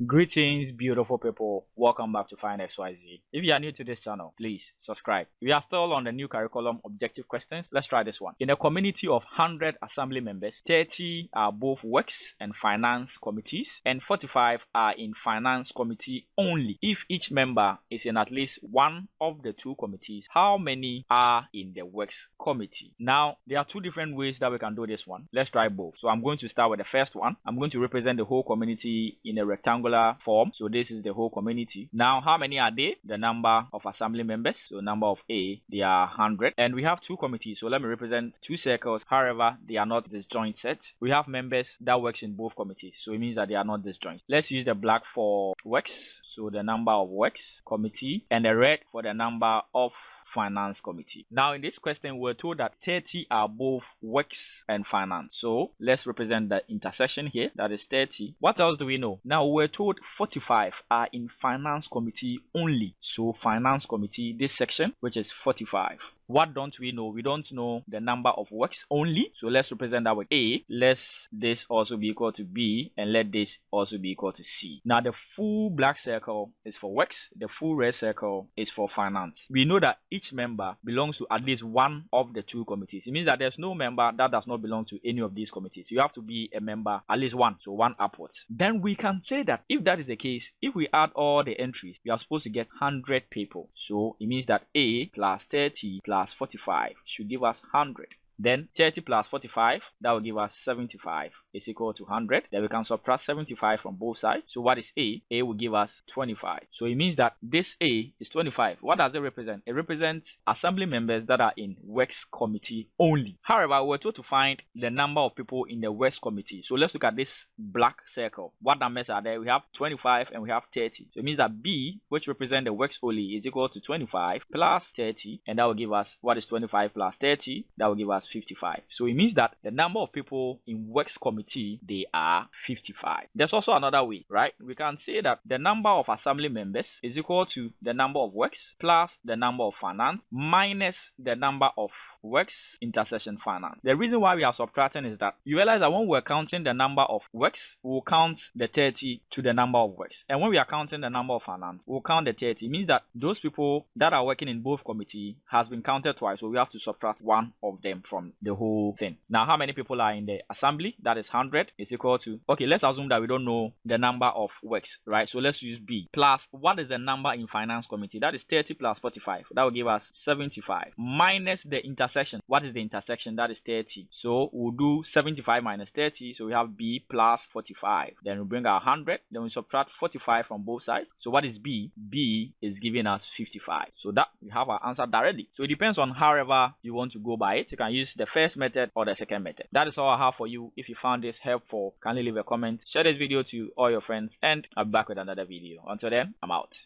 Greetings, beautiful people. Welcome back to Find XYZ. If you are new to this channel, please subscribe. We are still on the new curriculum objective questions. Let's try this one. In a community of 100 assembly members, 30 are both works and finance committees, and 45 are in finance committee only. If each member is in at least one of the two committees, how many are in the works committee? Now, there are two different ways that we can do this one. Let's try both. So I'm going to start with the first one. I'm going to represent the whole community in a rectangular form. So this is the whole community. Now, how many are they? The number of assembly members. So number of A, they are 100. And we have two committees. So let me represent two circles. However, they are not disjoint set. We have members that works in both committees. So it means that they are not disjoint. Let's use the black for works. So the number of works committee, and the red for the number of finance committee. Now in this question we're told that 30 are both works and finance. So let's represent the intersection here. That is 30. What else do we know? Now we're told 45 are in finance committee only. So finance committee, this section, which is 45. What don't we know? We don't know the number of works only. So let's represent that with A. Let this also be equal to B, and let this also be equal to C. Now the full black circle is for works. The full red circle is for finance. We know that each member belongs to at least one of the two committees. It means that there's no member that does not belong to any of these committees. You have to be a member, at least one. So one upwards. Then we can say that if that is the case, if we add all the entries, we are supposed to get 100 people. So it means that A plus 30 plus 45 should give us 100. Then 30 plus 45, that will give us 75. Is equal to 100. Then we can subtract 75 from both sides. So what is A? A will give us 25. So it means that this A is 25. What does it represent? It represents assembly members that are in works committee only. However, we're told to find the number of people in the works committee. So let's look at this black circle. What numbers are there? We have 25 and we have 30. So it means that B, which represents the works only, is equal to 25 plus 30, and that will give us, what is 25 plus 30? That will give us 55. So it means that the number of people in works committee, they are 55. There's also another way, right? We can say that the number of assembly members is equal to the number of works plus the number of finance minus the number of works intersection finance. The reason why we are subtracting is that you realize that when we're counting the number of works, we'll count the 30 to the number of works. And when we are counting the number of finance, we'll count the 30. It means that those people that are working in both committees has been counted twice. So we have to subtract one of them from the whole thing. Now, how many people are in the assembly? That is 100 is equal to, okay, let's assume that we don't know the number of works, right? So let's use B plus, what is the number in finance committee? That is 30 plus 45. That will give us 75 minus the intersection. What is the intersection? That is 30. So we'll do 75 minus 30. So we have B plus 45. Then we bring our 100. Then we subtract 45 from both sides. So what is B? B is giving us 55. So that we have our answer directly. So it depends on however you want to go by it. You can use the first method or the second method. That is all I have for you. If you found this helpful, kindly leave a comment, share this video to all your friends, and I'll be back with another video. Until then, I'm out.